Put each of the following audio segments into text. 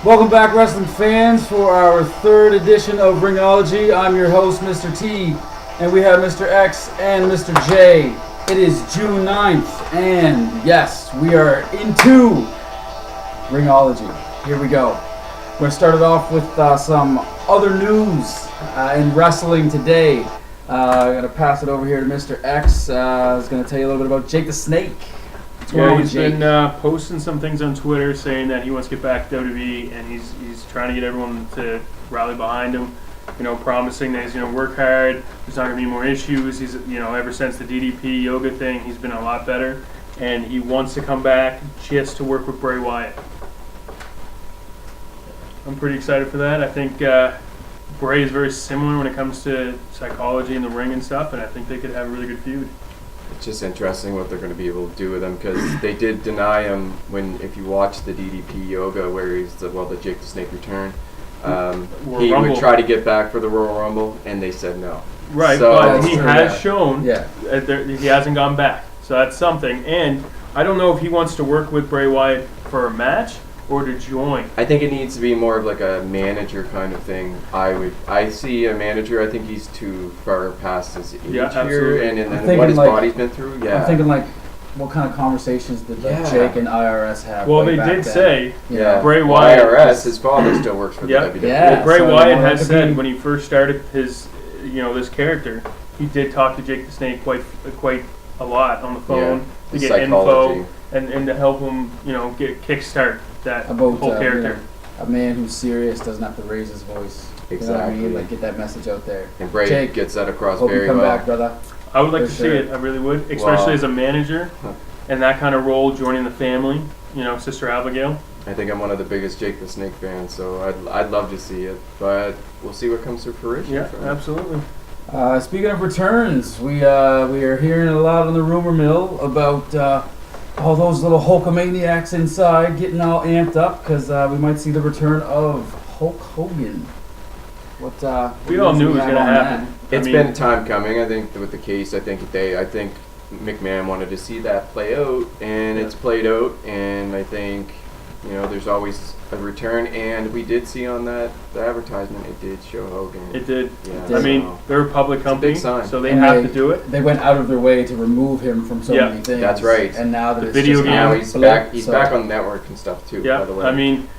Welcome back, wrestling fans, for our third edition of Ringology. I'm your host, Mr. T, and we have Mr. X and Mr. J. It is June 9th, and yes, we are into Ringology. Here we go. We're going to start it off with some other news in wrestling today. I'm going to pass it over here to Mr. X. He's going to tell you a little bit about Jake the Snake. Yeah, he's been posting some things on Twitter saying that he wants to get back to WWE, and he's trying to get everyone to rally behind him. You know, promising that he's going to work hard. There's not going to be more issues. He's, ever since the DDP yoga thing, he's been a lot better, and he wants to come back just to work with Bray Wyatt. I'm pretty excited for that. I think Bray is very similar when it comes to psychology in the ring and stuff, and I think they could have a really good feud. It's just interesting what they're going to be able to do with him, because they did deny him if you watch the DDP yoga where he's the Jake the Snake return, he would try to get back for the Royal Rumble, and they said no. Right, so, but he has shown he hasn't gone back, so that's something. And I don't know if he wants to work with Bray Wyatt for a match or to join. I think it needs to be more of like a manager kind of thing. I see a manager. I think he's too far past his age here, and what his body's been through. Yeah, I'm thinking like, what kind of conversations did Jake and IRS have? Well, they did say Bray Wyatt. IRS, his father still works for the WWE. Yeah, well, Bray Wyatt has said when he first started his, this character, he did talk to Jake the Snake quite a lot on the phone to get info and to help him, get kickstart that whole character. A man who's serious doesn't have to raise his voice. Exactly. You know what I mean? Like, get that message out there. And Bray Jake, gets that across hope very you come well. back, brother. I would like to see it. I really would, especially as a manager and that kind of role, joining the family. Sister Abigail. I think I'm one of the biggest Jake the Snake fans, so I'd love to see it, but we'll see what comes to fruition. Yeah, absolutely. Speaking of returns, we are hearing a lot on the rumor mill about all those little Hulkamaniacs inside getting all amped up because we might see the return of Hulk Hogan. We all knew it was going to happen. It's been time coming. I think with the case, I think McMahon wanted to see that play out, and it's played out. And I think there's always a return, and we did see on the advertisement it did show Hogan. It did. Yeah, I mean, they're a public company, so they have to do it. They went out of their way to remove him from so many things. That's right. And now that the it's video game, now he's back. He's back on the network and stuff too. Yeah, by the way. I mean,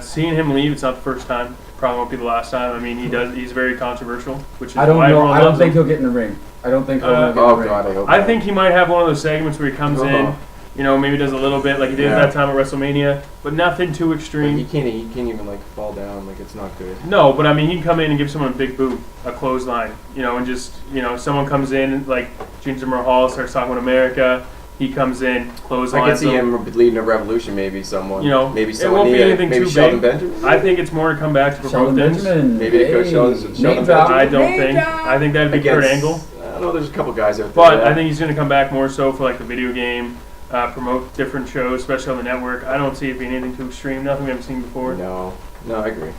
seeing him leave, it's not the first time. Probably won't be the last time. I mean, he's very controversial, which is I don't why know. I don't think him. he'll get in the ring. I don't think Hogan will get in the ring. God, I hope I think he might have one of those segments where he comes in, maybe does a little bit like he did at that time at WrestleMania, but nothing too extreme. He can't even like fall down. Like, it's not good. No, but I mean, he can come in and give someone a big boot, a clothesline, and just someone comes in like Jinder Mahal starts talking about America. He comes in, clothesline. I can see him leading a revolution. Maybe someone. Maybe it won't be anything too Sheldon big. Benjamin. I think it's more to come back to promote things. Maybe they could Sheldon Benjamin. I don't think. I think that'd be Kurt Angle. I don't know. There's a couple guys out there. But I think he's going to come back more so for like the video game, promote different shows, especially on the network. I don't see it being anything too extreme. Nothing we haven't seen before. No, I agree.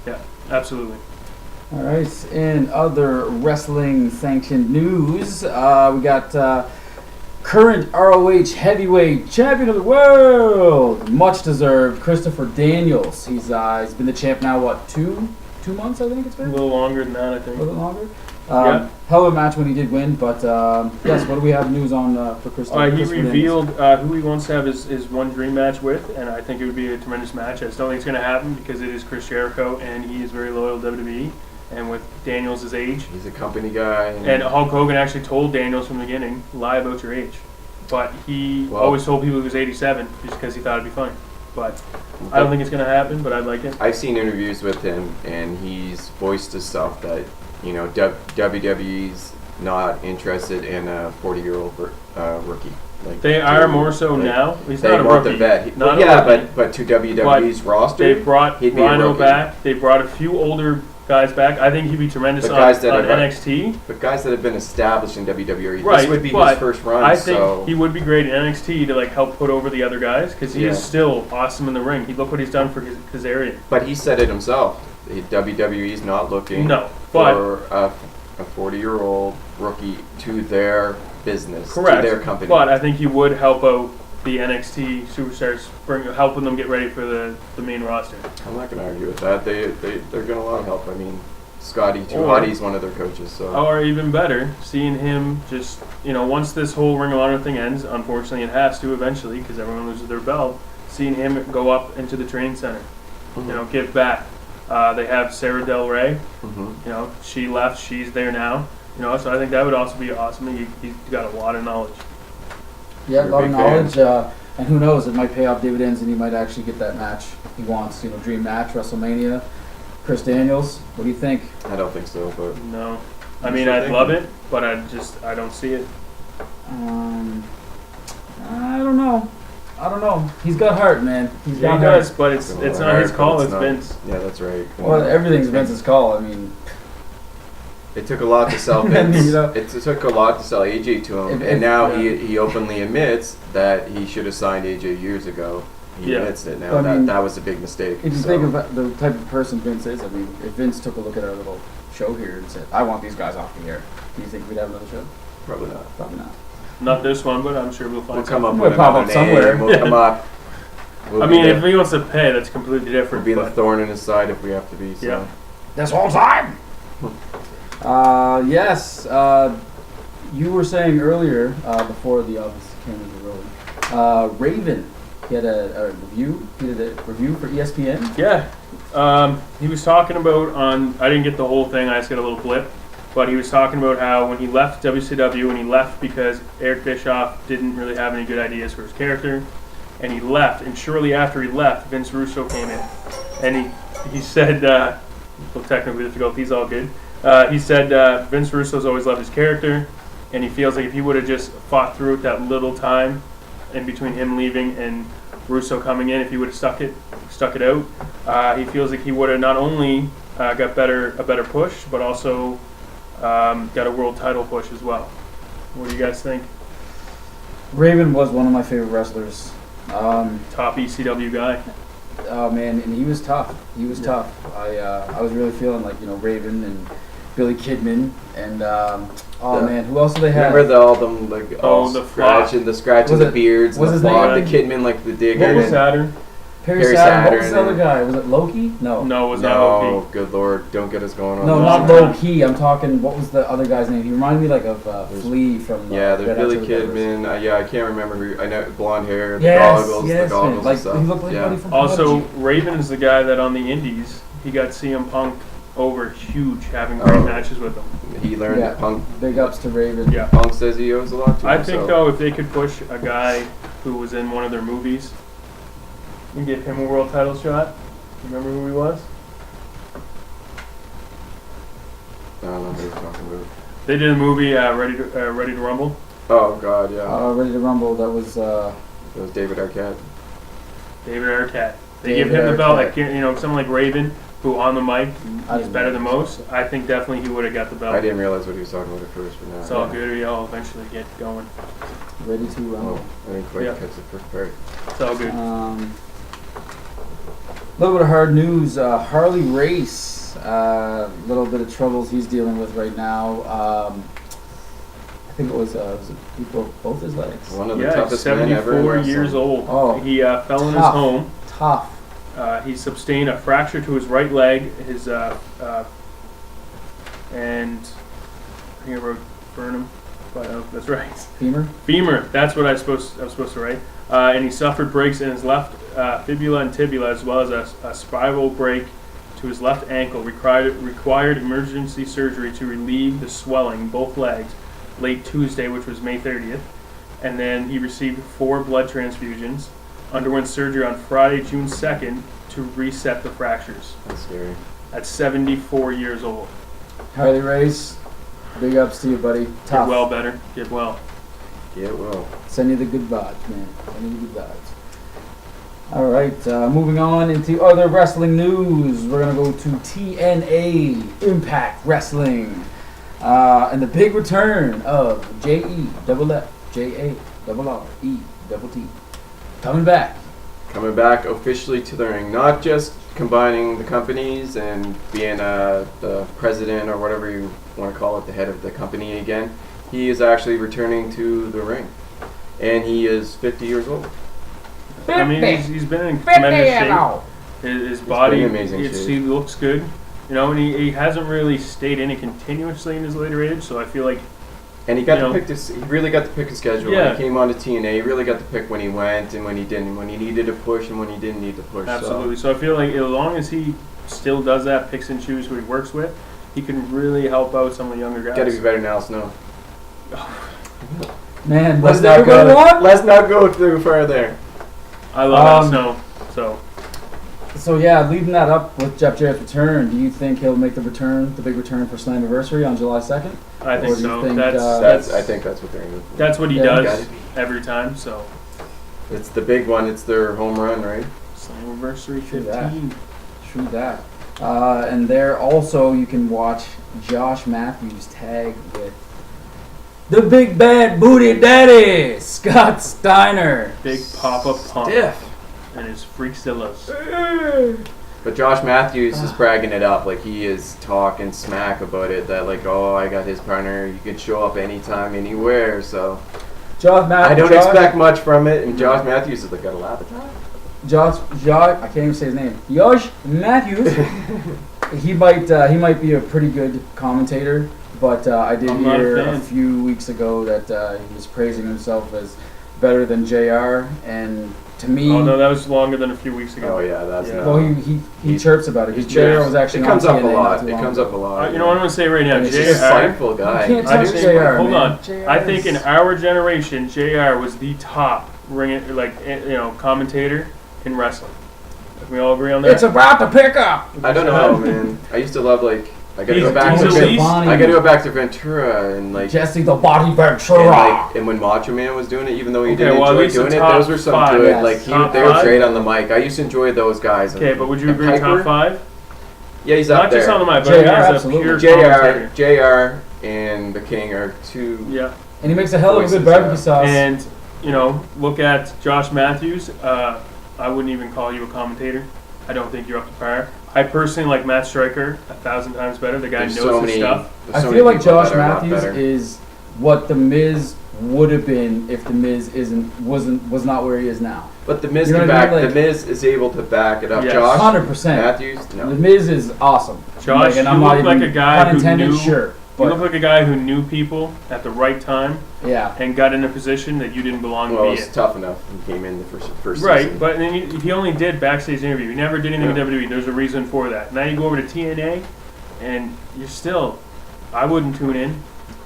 Yeah, absolutely. All right. In other wrestling sanctioned news, we got. Current ROH heavyweight champion of the world, much deserved, Christopher Daniels. He's been the champ now, what, two months, I think it's been? A little longer than that, I think. A little longer? Hell of a match when he did win, but yes, what do we have news on for Christopher He Christopher revealed who he wants to have his one dream match with, and I think it would be a tremendous match. I just don't think it's going to happen because it is Chris Jericho, and he is very loyal to WWE. And with Daniels' age, he's a company guy. And Hulk Hogan actually told Daniels from the beginning, lie about your age. But he always told people he was 87 just because he thought it'd be funny. But I don't think it's going to happen, but I'd like it. I've seen interviews with him, and he's voiced himself that, WWE's not interested in a 40-year-old rookie. Like, they are more so now. He's not a rookie. The vet. Not but to WWE's roster, they brought Rhino back. They brought a few older guys back. I think he'd be tremendous on NXT. But guys that have been established in WWE, right, this would be his first run. I think he would be great in NXT to help put over the other guys because he is still awesome in the ring. Look what he's done for his area. But he said it himself. WWE's not looking for a 40-year-old rookie to their business, correct, to their company. But I think he would help out the NXT superstars, helping them get ready for the main roster. I'm not going to argue with that. They're getting a lot of help. I mean, Scotty Or- Tuhati's one of their coaches. So Or even better, seeing him just, once this whole Ring of Honor thing ends, unfortunately it has to eventually because everyone loses their belt, seeing him go up into the training center, give back. They have Sarah Del Rey, she left, she's there now, so I think that would also be awesome. He's got a lot of knowledge. Yeah, a You're lot a of big knowledge, and who knows, it might pay off dividends and he might actually get that match he wants, dream match, WrestleMania. Chris Daniels, what do you think? I don't think so, but No. I mean, I'd love it, but I don't see it. I don't know. He's got heart, man. He's Yeah, got he heart. does, but it's not his call, it's Vince. Yeah, that's right. Well, everything's Vince's call. I mean, it took a lot to sell And, Vince. you know- It took a lot to sell AJ to him, and now he openly admits that he should have signed AJ years ago. He admits it now. I mean, that was a big mistake. if you think about the type of person Vince is, I mean, if Vince took a look at our little show here and said, "I want these guys off the air," do you think we'd have another show? Probably not. Probably not. Not this one, but I'm sure we'll find We'll come something. up We'll with pop another up somewhere. name. We'll come up. We'll I be mean, the- if he wants to pay, that's completely we'll different. be the but- thorn in his side if we have to be. So. Yeah. This whole time. Yes. You were saying earlier before the office cameras were rolling. Raven. He had a review. He did a review for ESPN. Yeah. He was talking about I didn't get the whole thing, I just got a little blip. But he was talking about how when he left WCW, and he left because Eric Bischoff didn't really have any good ideas for his character, and he left, and shortly after he left, Vince Russo came in. And he said, well, technically difficult, he's all good. He said Vince Russo's always loved his character, and he feels like if he would have just fought through it that little time in between him leaving and Russo coming in, if he would have stuck it out, he feels like he would have not only got a better push, but also got a world title push as well. What do you guys think? Raven was one of my favorite wrestlers. Top ECW guy. Oh man, and he was tough. He was tough. I was really feeling like Raven and Billy Kidman and man, who else do they have? Remember all them the scratching Was the it- beards, was the his flog, the name? Kidman like the digger. What was and- Saturn? Perry Perry Saturn. What was Saturn the other and- guy? Was it Loki? No. No, it was not No, Loki. good lord, don't get us going on. No, this. not Loki. I'm talking. What was the other guy's name? He reminded me like of Flea from. Yeah, there's Red Hot Billy Chili Peppers. Kidman. Yeah, I can't remember who. I know blonde hair, the Yes, goggles, yes, the goggles man. Like and stuff. he looked like yeah. Buddy from Also, Prodigy. Raven is the guy that on the Indies, he got CM Punk over huge, having great matches with him. He learned Yeah. Punk. Big ups to Raven. Yeah. Punk says he owes a lot to I him. think so. though, if they could push a guy who was in one of their movies and give him a world title shot, remember who he was? I don't know who you're talking about. They did a movie, Ready to Rumble. Oh God, yeah. Ready to Rumble. That was. It was David Arquette. David Arquette. They David give him the belt, Arquette. like someone like Raven, who on the mic I he's didn't better know than this. most. I think definitely he would have got the belt. I didn't realize what he was talking about at first, but now. It's all good. We all eventually get going. Ready to Rumble. Oh, I didn't quite Yeah. catch the first part. It's all good. A little bit of hard news. Harley Race, little bit of troubles he's dealing with right now. I think it was he broke both his legs. One of the Yeah, he's toughest men ever. in 74 wrestling. years old. Oh. He fell in his Tough. home. Tough. He sustained a fracture to his right leg. His and I think I wrote Burnham, but that's right. Femur. Femur. That's what I was supposed to write. And he suffered breaks in his left fibula and tibia, as well as a spiral break to his left ankle. Required emergency surgery to relieve the swelling in both legs late Tuesday, which was May 30th. And then he received 4 blood transfusions. Underwent surgery on Friday, June 2nd, to reset the fractures. That's scary. At 74 years old. Harley Race. Big ups to you, buddy. Tough. Get well, better. Get well. Yeah, well. Send you the good vibes, man. Send you the good vibes. All right, moving on into other wrestling news. We're going to go to TNA Impact Wrestling. And the big return of JEFFJARRET. Coming back. Coming back officially to the ring, not just combining the companies and being the president or whatever you want to call it, the head of the company again. He is actually returning to the ring. and he is 50 years old. I mean, he's been in tremendous shape. His body, he looks good. You know, and he hasn't really stayed in it continuously in his later age, so I feel like. And he got to pick this. He really got to pick his schedule. Yeah. When he came on to TNA, he really got to pick when he went and when he didn't, when he needed to push and when he didn't need to push. Absolutely. So I feel like as long as he still does that, picks and chooses who he works with, he can really help out some of the younger guys. Got to be better than Al Snow. Man, let's not go too far there. I love Al Snow. So yeah, leading that up with Jeff Jarrett's return, do you think he'll make the big return for Slammiversary on July 2nd? I think so. I think that's what they're aiming for. That's what he does every time. So it's the big one. It's their home run, right? Slammiversary 15. True that. And there also you can watch Josh Matthews tag with the big bad booty daddy, Scott Steiner. Big Papa Pump. Stiff. And his freakzillas. But Josh Matthews is bragging it up, like he is talking smack about it. That like, oh, I got his partner. You can show up anytime, anywhere. So I don't expect much from it. And Josh Matthews is like got a laugh at that. Josh, I can't even say his name. Josh Matthews. he might be a pretty good commentator, but I did hear a few weeks ago that he was praising himself as better than JR, and to me, oh no, that was longer than a few weeks ago. Oh yeah, that's well, he chirps about it. Because JR was actually it comes up a lot. It comes up a lot. You know what I'm gonna say right now, JR, a spiteful guy. You can't touch JR. Hold on, I think in our generation, JR was the top commentator in wrestling. Can we all agree on that? It's about to pick up. I don't know, man. I used to love I gotta go back to Ventura and like Jesse the Body Ventura. And when Macho Man was doing it, even though he didn't enjoy doing it, those were some good. Like they were great on the mic. I used to enjoy those guys. Okay, but would you agree top 5? Yeah, he's up there. Not just on the mic, but he's a pure commentator. JR and the King are two. Yeah, and he makes a hell of a good barbecue sauce. And look at Josh Matthews. I wouldn't even call you a commentator. I don't think you're up to par. I personally like Matt Stryker 1,000 times better. The guy knows his stuff. I feel like Josh Matthews is what The Miz would have been if The Miz was not where he is now. But The Miz can back. The Miz is able to back it up. Yes. Josh 100%. Matthews, no. The Miz is awesome. Josh, and you I'm look like a guy who knew. Sure, you look like a guy who knew people at the right time. Yeah. And got in a position that you didn't belong to be in. Well, it's tough enough. He came in the first right, season. But then he only did backstage interview. He never did anything with WWE. There's a reason for that. Now you go over to TNA, and you're still. I wouldn't tune in.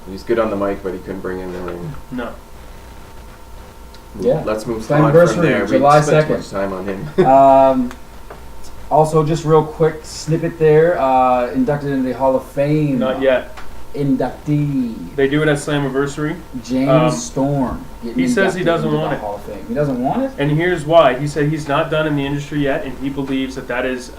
He's good on the mic, but he couldn't bring in the ring. No. Yeah. Let's move on from there. July 2nd. We spent too much time on him. Also, just real quick snippet there. Inducted into the Hall of Fame. Not yet. Inductee. They do it at Slammiversary. James Storm. He says he doesn't want it. Hall of Fame. He doesn't want it? And here's why. He said he's not done in the industry yet, and he believes that is...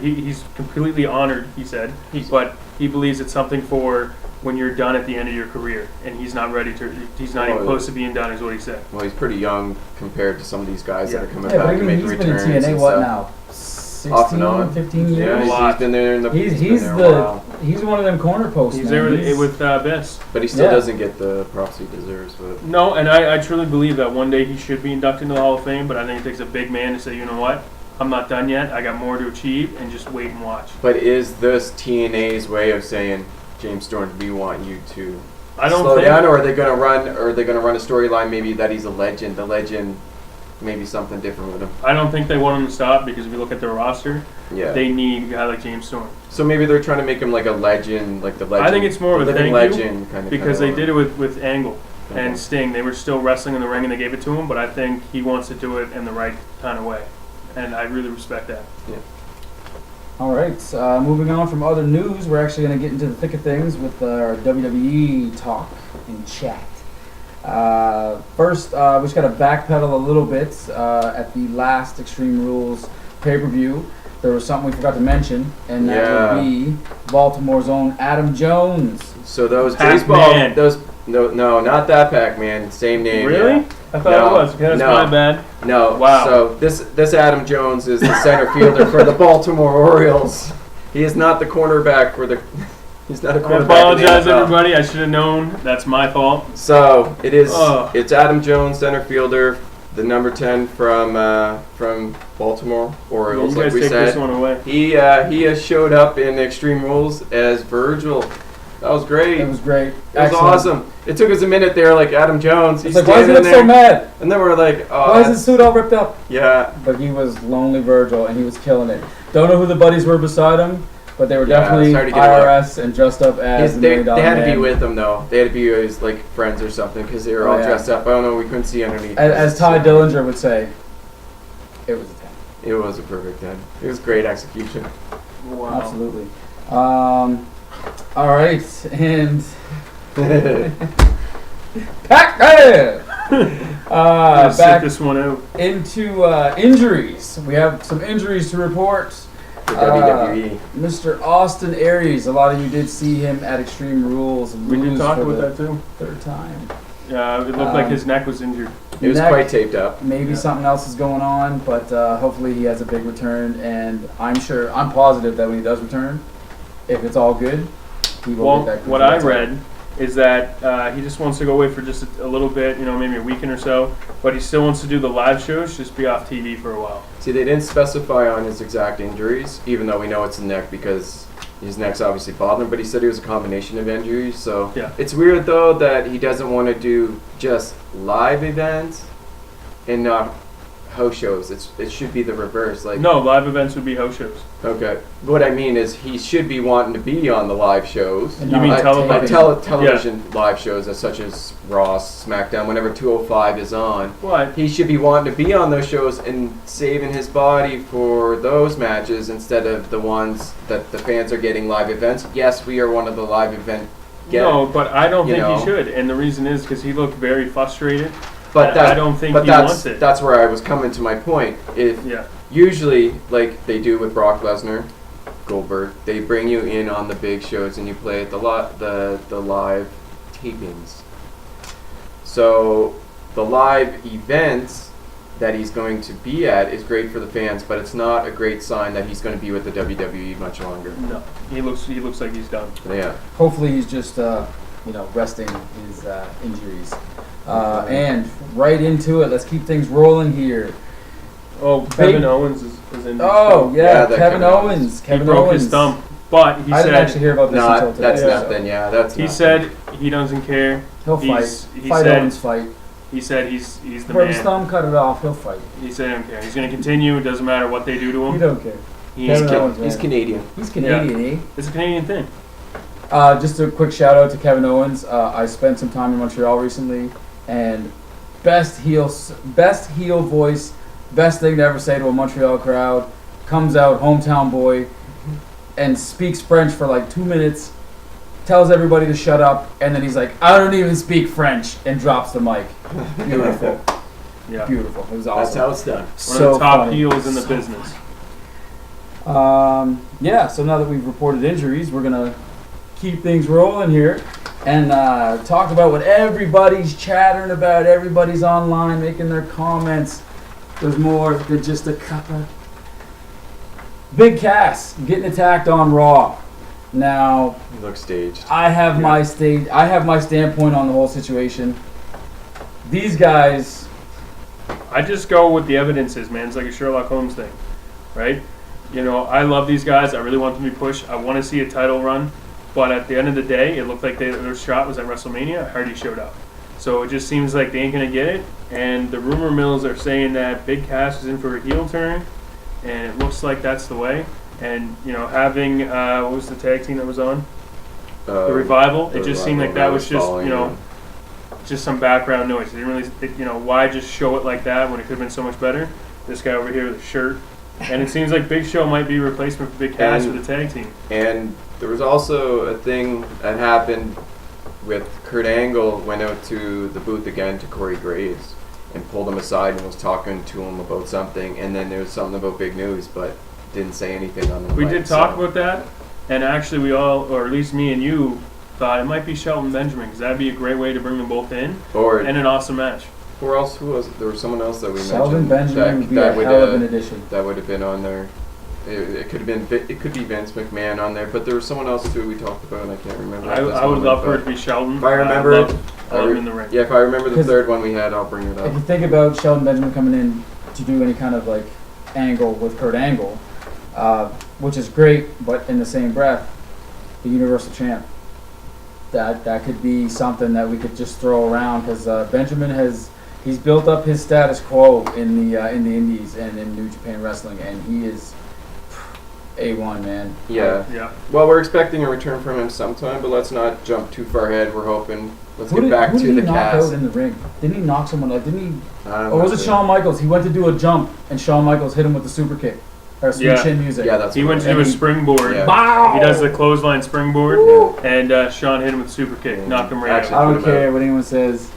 he's completely honored, he said, but he believes it's something for when you're done at the end of your career, and he's not ready to... He's not even close to being done, is what he said. Well, he's pretty young compared to some of these guys that are coming back and making returns. He's been in TNA, what now? 16, 15 years? Yeah, he's been there in the... He's one of them corner posts. He's there with Biss. But he still doesn't get the props he deserves. But no, and I truly believe that one day he should be inducted into the Hall of Fame, but I think it takes a big man to say, you know what? I'm not done yet. I got more to achieve, and just wait and watch. But is this TNA's way of saying, James Storm, we want you to slow down, or are they going to run? Or are they going to run a storyline maybe that he's a legend? The legend, maybe something different with him. I don't think they want him to stop because if you look at their roster, they need a guy like James Storm. So maybe they're trying to make him like a legend, like the legend. I think it's more of a thank legend you kind of because they did it with Angle and Sting. They were still wrestling in the ring and they gave it to him, but I think he wants to do it in the right kind of way, and I really respect that. Yeah. All right, moving on from other news, we're actually going to get into the thick of things with our WWE talk and chat. First, we just got to backpedal a little bit. At the last Extreme Rules pay-per-view, there was something we forgot to mention, and that would be Baltimore's own Adam Jones. So those Pac-Man. No, not that Pac-Man. Same name. Really? Yeah. I thought it was. Okay, that's my bad. No. Wow. So this Adam Jones is the center fielder for the Baltimore Orioles. He is not the cornerback for the He's not a I quarterback. apologize, in the NFL. everybody. I should have known. That's my fault. So it is. Oh. It's Adam Jones, center fielder, the number 10 from Baltimore Orioles. You guys like we take said, this one away. he has showed up in Extreme Rules as Virgil. That was great. It was great. It was awesome. It took us a minute there, like Adam Jones. It's He's like, why is he look so mad? And then we're like, oh, Why is his suit all ripped up? Yeah. But he was Lonely Virgil, and he was killing it. Don't know who the buddies were beside him, but they were definitely started to get IRS and dressed up as the They $1 million had to be man. with him though. They had to be his like friends or something because they were all yeah. dressed up. I don't know. We couldn't see underneath. As Ty Dillinger would say, it was a 10. It was a perfect 10. It was great execution. Wow. Absolutely. All right, and Pac-Man! Sit Back this one out. into injuries. We have some injuries to report. For WWE. Mr. Austin Aries. A lot of you did see him at Extreme Rules. We did lose talk for about the that too. third time. It looked like his neck was injured. It was Neck, quite taped up. Maybe Yeah. something else is going on, but hopefully he has a big return. And I'm positive that when he does return, if it's all good, he will Well, get that. what I read is that he just wants to go away for just a little bit, maybe a weekend or so, but he still wants to do the live shows, just be off TV for a while. See, they didn't specify on his exact injuries, even though we know it's the neck because his neck's obviously bothering him, but he said it was a combination of injuries. So Yeah. it's weird though that he doesn't want to do just live events and not house shows. It should be the reverse. Like No, live events would be house shows. Okay. What I mean is he should be wanting to be on the live shows. And You mean not television? Television live shows such as Raw, SmackDown, whenever 205 is on. What? He should be wanting to be on those shows and saving his body for those matches instead of the ones that the fans are getting live events. Yes, we are one of the live event. No, but I don't think know. he should, and the reason is because he looked very frustrated. But I don't think he that's, wants it. That's where I was coming to my point. If Yeah. usually, like they do with Brock Lesnar, Goldberg, they bring you in on the big shows and you play at the live tapings. So the live events that he's going to be at is great for the fans, but it's not a great sign that he's going to be with the WWE much longer. No, he looks like he's done. Yeah. Hopefully he's just resting his injuries. And right into it. Let's keep things rolling here. Oh, Kevin Owens is in. Oh yeah, Yeah, that Kevin Kevin Owens. He Kevin broke Owens. his thumb, but he I didn't actually said hear about this No, until today. that's Yeah. nothing. Yeah, that's he nothing. said he doesn't care. He'll fight. He Fight said Owens fight. he said he's the Broke his man. thumb, cut it off. He'll fight. He said he don't care. He's going to continue. It doesn't matter what they do to You him. don't care. He's Kevin Owens, He's man. Canadian. He's Canadian, eh? It's a Canadian thing. Just a quick shout out to Kevin Owens. I spent some time in Montreal recently, and best heel voice, best thing to ever say to a Montreal crowd. Comes out, hometown boy, and speaks French for like 2 minutes. Tells everybody to shut up, and then he's like, "I don't even speak French," and drops the mic. Beautiful, Yeah. beautiful. It was That's awesome. how it's done. One So of the top funny. heels in the So business. Yeah, so now that we've reported injuries, we're going to keep things rolling here and talk about what everybody's chattering about. Everybody's online making their comments. There's more than just a cuppa. Big Cass getting attacked on Raw. Now, He looks staged. I have my standpoint on the whole situation. These guys, I just go with the evidences, man. It's like a Sherlock Holmes thing, right? I love these guys. I really want them to be pushed. I want to see a title run. But at the end of the day, it looked like their shot was at WrestleMania. Hardy showed up. So it just seems like they ain't going to get it. And the rumor mills are saying that Big Cass is in for a heel turn. And it looks like that's the way. And, having, what was the tag team that was on? The Revival. It just seemed like that was just, just some background noise. They didn't really, why just show it like that when it could have been so much better? This guy over here with a shirt. And it seems like Big Show might be a replacement for Big Cass for the tag team. And there was also a thing that happened with Kurt Angle went out to the booth again to Corey Graves and pulled him aside and was talking to him about something. And then there was something about big news, but didn't say anything on the We mic, did talk about that, and actually we all, or at least me and you, thought it might be Shelton Benjamin, because that'd be a great way to bring them both in, Or and an awesome match. who else? Who was it? There was someone else that we Sheldon mentioned. Benjamin would be a would, hell of an addition. That would have been on there. It could have been. It could be Vince McMahon on there, but there was someone else too we talked about, and I can't remember. I would love for it to be Shelton. If I remember, love him in the ring. Yeah, if I remember the third one we had, I'll bring it up. If you think about Shelton Benjamin coming in to do any kind of like angle with Kurt Angle, which is great, but in the same breath, the Universal Champ. That could be something that we could just throw around because Benjamin he's built up his status quo in the Indies and in New Japan Wrestling, and he is A1, man. Yeah. Well, we're expecting a return from him sometime, but let's not jump too far ahead. We're hoping. Let's get back to the cast. Who did he knock out in the ring? Didn't he knock someone out? Didn't he? Or was it sure. Shawn Michaels? He went to do a jump, and Shawn Michaels hit him with the super kick. Or sweet chin music. Yeah, that's he went to do a springboard. Yeah. Wow! He does the clothesline springboard, and Shawn hit him with a super kick, knocked him right out. I don't care what anyone says.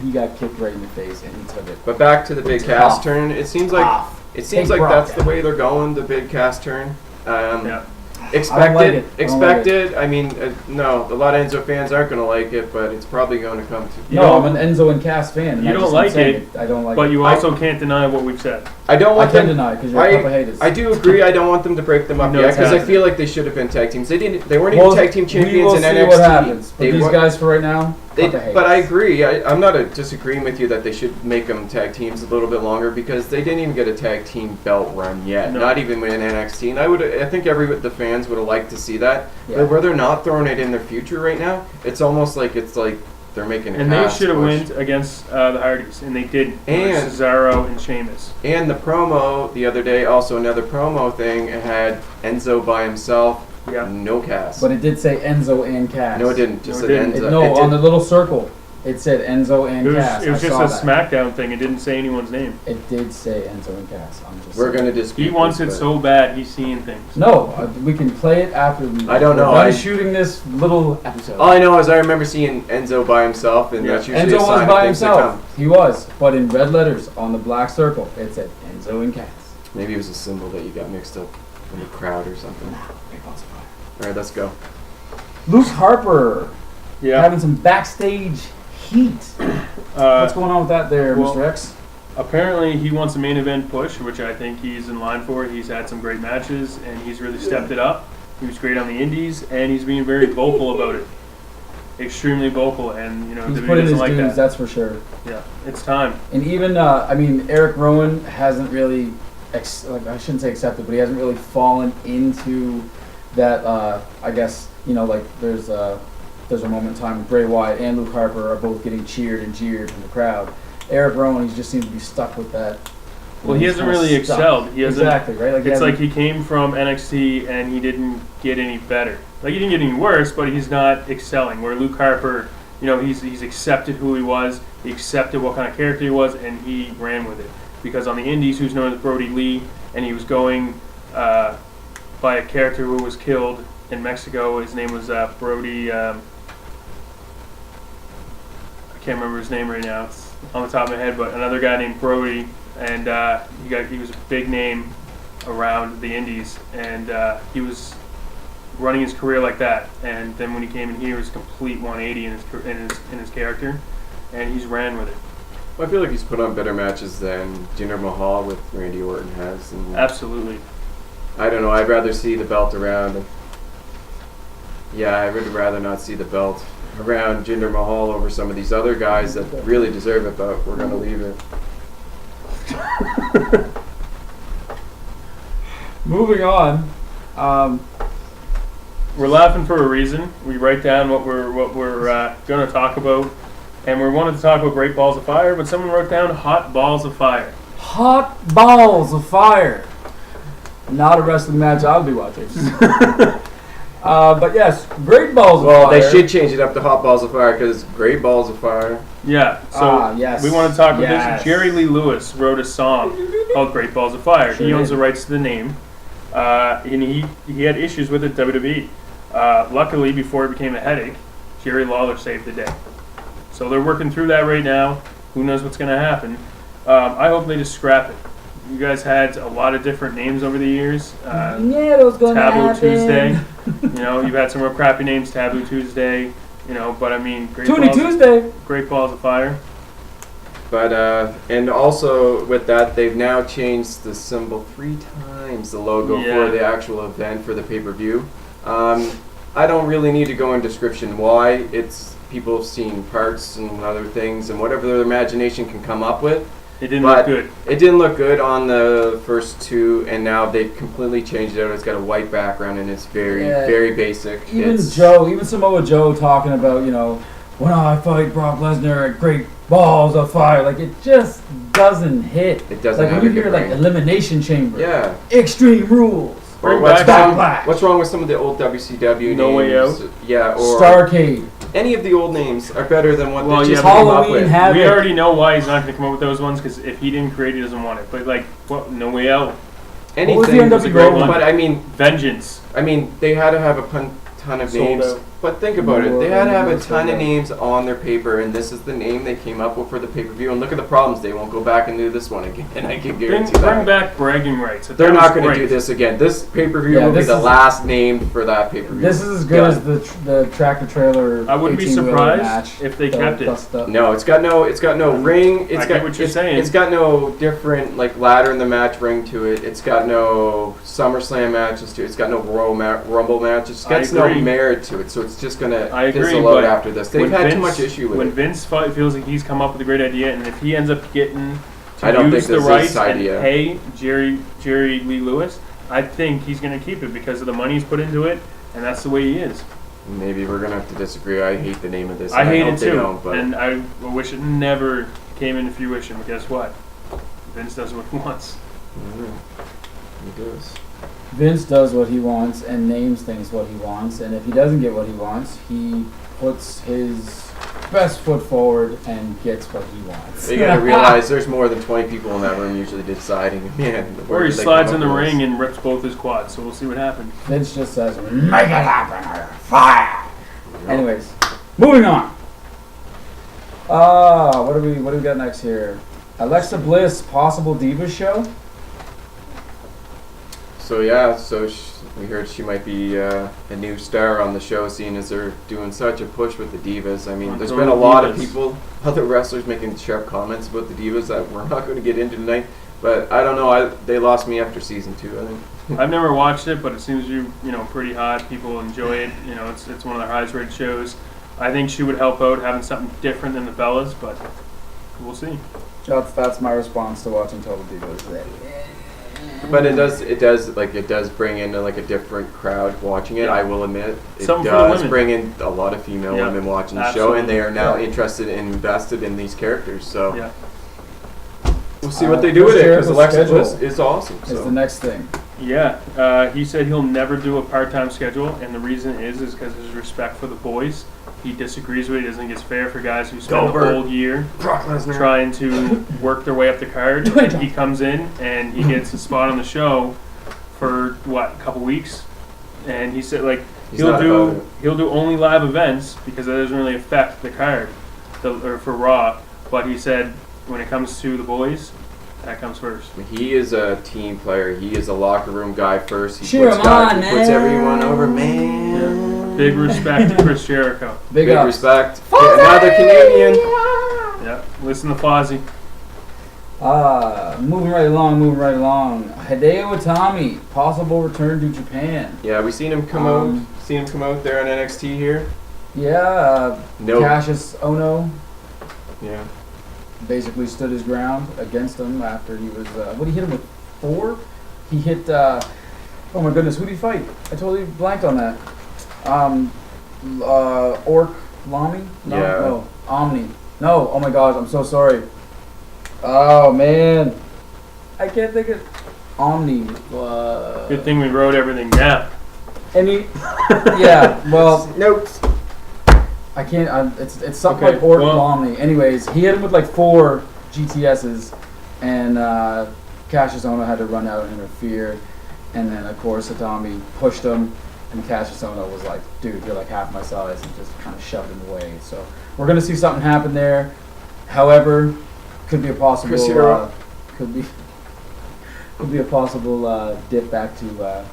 He got kicked right in the face, and he took it. But back to the big cast turn. It seems like that's the way they're going. The big cast turn. Expected. I mean, no, a lot of Enzo fans aren't going to like it, but it's probably going to come to. I'm an Enzo and Cass fan. You don't like it. I don't like it. But you also can't deny what we've said. I can deny it because you're a couple haters. I do agree. I don't want them to break them up yet because I feel like they should have been tag teams. They didn't. They weren't even tag team champions in NXT. We will see what happens. But these guys for right now. But I agree. I'm not disagreeing with you that they should make them tag teams a little bit longer because they didn't even get a tag team belt run yet. No. Not even in NXT. And I think the fans would have liked to see that. Yeah. But where they're not throwing it in their future right now, it's almost like they're making it. And they should have went against the Hardys, and they didn't. And Cesaro and Sheamus. And the promo the other day, also another promo thing, it had Enzo by himself. Yeah. No Cass. But it did say Enzo and Cass. No, it didn't. Just said Enzo. On the little circle, it said Enzo and Cass. It was just a SmackDown thing. It didn't say anyone's name. It did say Enzo and Cass. We're going to dispute. He wants it so bad. He's seeing things. No, we can play it after we. I don't know. I'm shooting this little episode. All I know is I remember seeing Enzo by himself, and that's usually Enzo a sign was by of things to come. himself. He was, but in red letters on the black circle, it said Enzo and Cass. Maybe it was a symbol that you got mixed up in the crowd or something. All right, let's go. Luke Harper, having some backstage heat. What's going on with that there, Mr. X? Apparently, he wants a main event push, which I think he's in line for. He's had some great matches, and he's really stepped it up. He was great on the Indies, and he's being very vocal about it. Extremely vocal, and he's WWE put in doesn't his like dues, that. that's for sure. Yeah, it's time. And even, Eric Rowan hasn't really, I shouldn't say accepted, but he hasn't really fallen into that. I guess there's a moment in time when Bray Wyatt and Luke Harper are both getting cheered and jeered from the crowd. Eric Rowan, he just seems to be stuck with that. Well, he hasn't really excelled. He hasn't, exactly, right? It's like he came from NXT and he didn't get any better. Like, he didn't get any worse, but he's not excelling. Where Luke Harper, he's accepted who he was, he accepted what kind of character he was, and he ran with it. Because on the Indies, who's known as Brody Lee, and he was going by a character who was killed in Mexico. His name was Brody. I can't remember his name right now. It's on the top of my head, but another guy named Brody, and he was a big name around the Indies, and he was running his career like that. And then when he came in here, it was a complete 180 in his character, and he's ran with it. Well, I feel like he's put on better matches than Jinder Mahal with Randy Orton has. And Absolutely. I don't know. I'd rather see the belt around. Yeah, I would rather not see the belt around Jinder Mahal over some of these other guys that really deserve it, but we're going to leave it. Moving on. We're laughing for a reason. We write down what we're going to talk about, and we wanted to talk about Great Balls of Fire, but someone wrote down Hot Balls of Fire. Hot Balls of Fire. Not a wrestling match I'll be watching. But yes, Great Balls of Fire. Well, they should change it up to Hot Balls of Fire because Great Balls of Fire. Yeah, so yes. We want to talk about this. Jerry Lee Lewis wrote a song called Great Balls of Fire. He owns the rights to the name, and he had issues with it WWE. Luckily, before it became a headache, Jerry Lawler saved the day. So they're working through that right now. Who knows what's going to happen? I hope they just scrap it. You guys had a lot of different names over the years. Yeah, that was going to happen. Taboo Tuesday. You've had some real crappy names. Taboo Tuesday. But I mean, Great Tuesday. Great Balls of Fire. But and also with that, they've now changed the symbol 3 times, the logo for the actual event for the pay-per-view. I don't really need to go in description why. It's people have seen parts and other things and whatever their imagination can come up with. It didn't look good. It didn't look good on the first 2, and now they've completely changed it out. It's got a white background and it's very basic. Even Samoa Joe talking about, when I fight Brock Lesnar at Great Balls of Fire, like it just doesn't hit. It doesn't. Like when you hear like Elimination Chamber, Extreme Rules, or what's wrong with some of the old WCW names? No Way Out. Yeah, or Starcade. Any of the old names are better than what they just Halloween came up with. Havoc. We already know why he's not going to come up with those ones, because if he didn't create it, he doesn't want it. But No Way Out. Anything was a great one. But I mean, Vengeance. I mean, they had to have a ton of names. Out. But think about it. They had to have a ton of names on their paper, and this is the name they came up with for the pay-per-view. And look at the problems. They won't go back and do this one again. And I can guarantee that. Bring back bragging rights. They're not going to do this again. This pay-per-view will be the last name for that pay-per-view. This is as good as the tractor trailer. I wouldn't be surprised if they kept it. No, it's got no ring. I get what you're saying. It's got no different ladder in the match ring to it. It's got no SummerSlam matches to it. It's got no Royal Rumble matches. It's got no merit to it. So it's just gonna fizzle out after this. They've had too much issue with it. When Vince feels like he's come up with a great idea, and if he ends up getting I don't use think the rights and pay Jerry Lee Lewis, I think he's going to keep it because of the money he's put into it, and that's the way he is. Maybe we're gonna have to disagree. I hate the name of this. I hate it too, and I wish it never came into fruition. But guess what? Vince does what he wants. He does. Vince does what he wants and names things what he wants, and if he doesn't get what he wants, he puts his best foot forward and gets what he wants. You gotta realize there's more than 20 people in that room usually deciding. Man, or he slides in the ring and rips both his quads, so we'll see what happens. Vince just says, make it happen or fire! Yep. Anyways, moving on. What do we got next here? Alexa Bliss, possible Divas show? So yeah, we heard she might be a new star on the show, seeing as they're doing such a push with the Divas. I mean, there's been a lot of people, other wrestlers, making sharp comments about the Divas that we're not going to get into tonight. But I don't know, they lost me after season 2, I think. I've never watched it, but it seems pretty hot. People enjoy it. It's one of their highest rated shows. I think she would help out having something different than the Bellas, but we'll see. That's my response to watching Total Divas. But it does bring in a different crowd watching it. Yeah. I will admit it does bring in a lot of female women watching the show, and they are now interested and invested in these characters. So we'll see what they do with it, because Alexa Bliss is awesome. Is the next thing. Yeah, he said he'll never do a part-time schedule, and the reason is because of his respect for the boys. He disagrees with it. He doesn't think it's fair for guys who spend the whole year trying to work their way up the card. He comes in and he gets a spot on the show for a couple weeks, and he said he'll do only live events because that doesn't really affect the card, or for Raw. But he said when it comes to the boys, that comes first. He is a team player. He is a locker room guy first. He puts everyone over, man. Yeah. Big respect to Chris Jericho. Big respect. Another Canadian. Yeah, listen to Fozzy. Moving right along. Hideo Itami, possible return to Japan. Yeah, we seen him come out there on NXT here. Yeah, Cassius Ohno. Yeah. Basically stood his ground against him after he was, what, he hit him with 4? He hit, oh my goodness, who did he fight? I totally blanked on that. Orc Lami? No, Omni. No, oh my gosh, I'm so sorry. Oh man, I can't think of Omni. Good thing we wrote everything down. Yeah, well, notes. I can't. It's something like Orc Lami. Anyways, he hit him with 4 GTSs, and Cassius Ohno had to run out and interfere, and then of course Itami pushed him. And Cassius Ohno was like, dude, you're like half my size, and just kind of shoved him away. So we're going to see something happen there. However, could be a possible could be a possible dip back to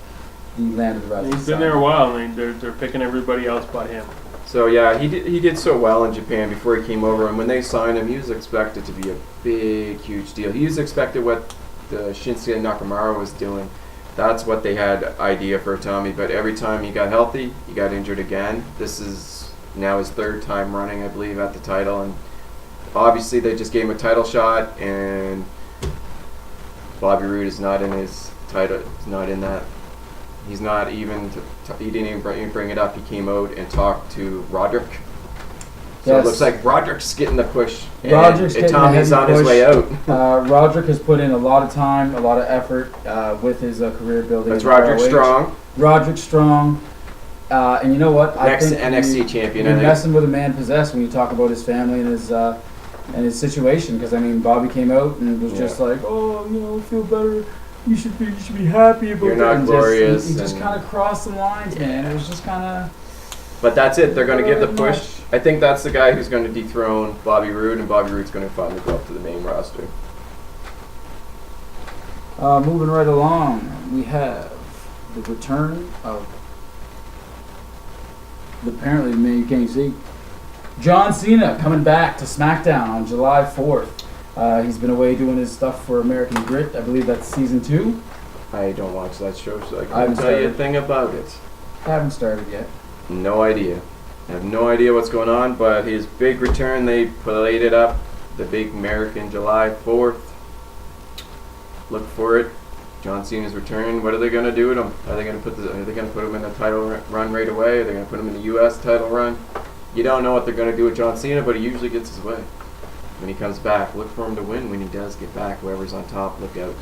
the land of the rising sun. He's been there a while, and they're picking everybody else but him. So yeah, he did so well in Japan before he came over, and when they signed him, he was expected to be a big, huge deal. He was expected what the Shinsuke Nakamura was doing. That's what they had idea for Tommy, but every time he got healthy, he got injured again. This is now his third time running, I believe, at the title, and obviously they just gave him a title shot, and Bobby Roode is not in his title. He's not in that. He's not even. He didn't even bring it up. He came out and talked to Roderick. So Yes. it looks like Roderick's getting the push, and Roderick's getting Tommy's the on heavy his way out. Roderick has put in a lot of time, a lot of effort with his career building. That's in Roderick ROH. Strong, Roderick Strong. And you know what? next I think NXT champion. you're I think. messing with a man possessed when you talk about his family and his situation. Because I mean, Bobby came out and was just like, "Oh, you know, feel better. You should be happy about You're it." not And glorious He just and- kind of crossed the lines, man. It was just kind of. But that's it. They're going to give the push. Much. I think that's the guy who's going to dethrone Bobby Roode, and Bobby Roode's going to finally go up to the main roster. Moving right along, we have the return of apparently maybe you can't see John Cena coming back to SmackDown on July 4th. He's been away doing his stuff for American Grit. I believe that's season 2. I don't watch that show, so I I can't haven't tell you a started. thing about it. Haven't started yet. No idea. I have no idea what's going on, but his big return, they played it up. The big American July 4th. Look for it. John Cena's return. What are they going to do with him? Are they going to put him in the title run right away? Are they going to put him in the U.S. title run? You don't know what they're going to do with John Cena, but he usually gets his way. When he comes back, look for him to win when he does get back. Whoever's on top, look out.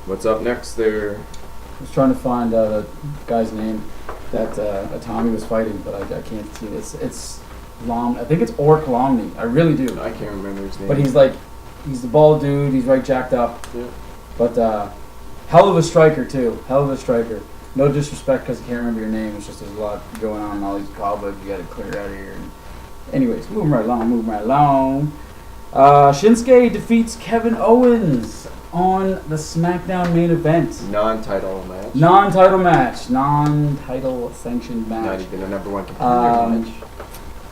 What's up next there? I was trying to find the guy's name that Tommy was fighting, but I can't see it. It's Lom. I think it's Orc Lomney. I really do. I can't remember his name. But he's the bald dude. He's right jacked up. Yeah. But hell of a striker too. Hell of a striker. No disrespect because I can't remember your name. It's just there's a lot going on in all these cobwebs. You got to clear out of here. Anyways, moving right along. Shinsuke defeats Kevin Owens on the SmackDown main event. Non-title match. Non-title sanctioned match. Not even a number one contender match.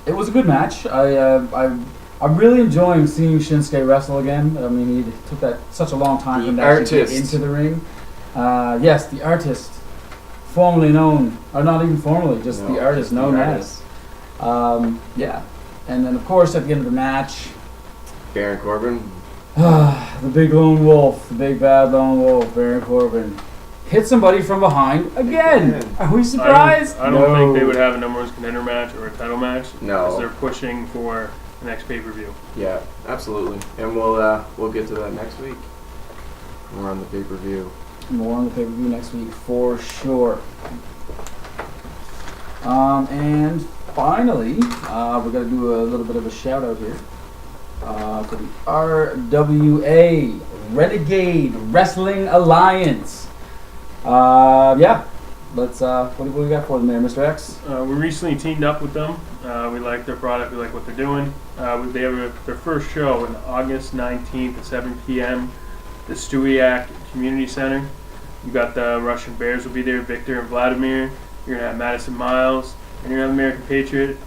It was a good match. I'm really enjoying seeing Shinsuke wrestle again. I mean, he took that such a long time for him to actually get into the ring. Yes, the artist, formerly known, or not even formerly, just the artist known as. Yeah. And then, of course, at the end of the match, Baron Corbin. the big lone wolf, the big bad lone wolf, Baron Corbin, hit somebody from behind again. Are we surprised? I don't think they would have a number one contender match or a title match. No. Because they're pushing for the next pay-per-view. Yeah, absolutely. And we'll get to that next week. More on the pay-per-view. More on the pay-per-view next week for sure. And finally, we're going to do a little bit of a shout out here for the RWA Renegade Wrestling Alliance. Yeah, let's. What do we got for them there, Mr. X? We recently teamed up with them. We like their product. We like what they're doing. They have their first show on August 19th at 7 p.m. The Stewiacke Community Center. You got the Russian Bears will be there, Victor and Vladimir. You're going to have Madison Miles. And you're going to have American Patriot.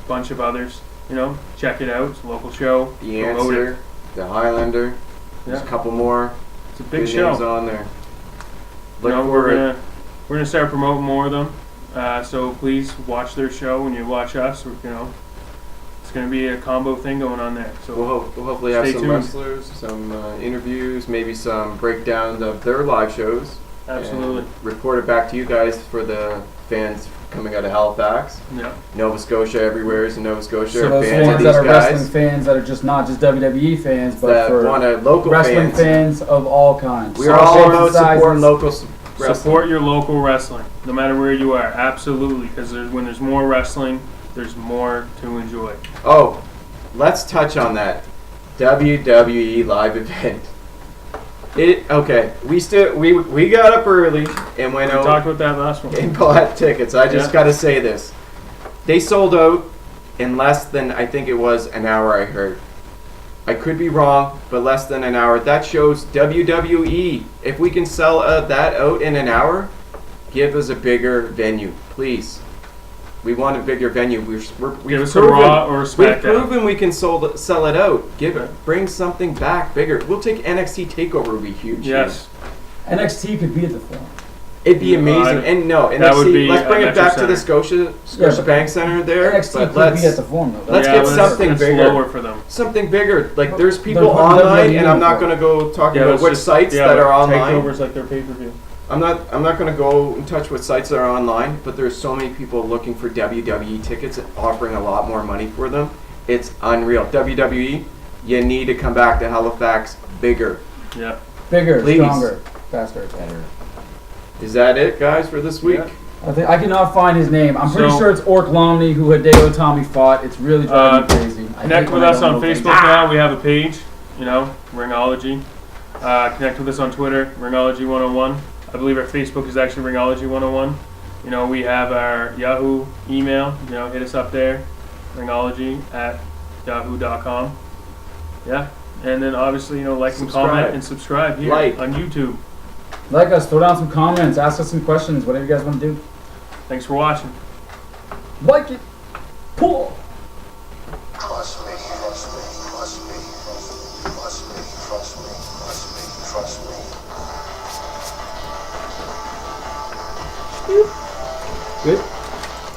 A bunch of others. You know, check it out. It's a local show. The Answer, the Highlander. There's a couple more. It's a big good show. names on there. We're gonna start promoting more of them. So please watch their show when you watch us. It's gonna be a combo thing going on there. So We'll hopefully have stay some tuned. wrestlers, some interviews, maybe some breakdowns of their live shows. Absolutely. And report it back to you guys for the fans coming out of Halifax. Yeah. Nova Scotia, everywhere is in Nova Scotia. So are those fans of fans these that are guys wrestling fans that are just not just WWE fans, but that for want a local wrestling fans. fans of all kinds. We are all shapes and about supporting sizes. local wrestling. Support your local wrestling, no matter where you are. Absolutely, because when there's more wrestling, there's more to enjoy. Oh, let's touch on that WWE live event. We got up early and went We out talked about that last one. and bought tickets. I just Yeah. got to say this. They sold out in less than, I think it was an hour, I heard. I could be wrong, but less than an hour. That shows WWE. If we can sell that out in an hour, give us a bigger venue, please. We want a bigger venue. We've us a Raw or a SmackDown. We've proven we can sell it out. Bring something back bigger. We'll take NXT Takeover. Would be huge. Yes. NXT could be at the Forum. It'd be amazing. And no, NXT. Let's bring it back to the Scotia Bank Center there. NXT could be at the Forum though. Let's get something bigger. Slower for them. Something bigger. Like there's people online, and I'm not going to go talk about which sites that are online. Takeovers like their pay-per-view. I'm not going to go and touch what sites are online, but there's so many people looking for WWE tickets and offering a lot more money for them. It's unreal. WWE, you need to come back to Halifax bigger. Yeah. Bigger, please. Stronger, faster, better. Is that it, guys, for this week? Yeah. I cannot find his name. I'm pretty sure it's Orc Lomney who Hideo Tommy fought. It's really driving me crazy. Connect with us on Facebook now. We have a page, Ringology. Connect with us on Twitter, Ringology 101. I believe our Facebook is actually Ringology 101. We have our Yahoo email. Hit us up there, ringology@yahoo.com. Yeah. And then obviously, like and comment and subscribe here on YouTube. Like us, throw down some comments, ask us some questions, whatever you guys want to do. Thanks for watching. Like it. Pull. Trust me, trust me, trust me, trust me, trust me, trust me, trust me. Good.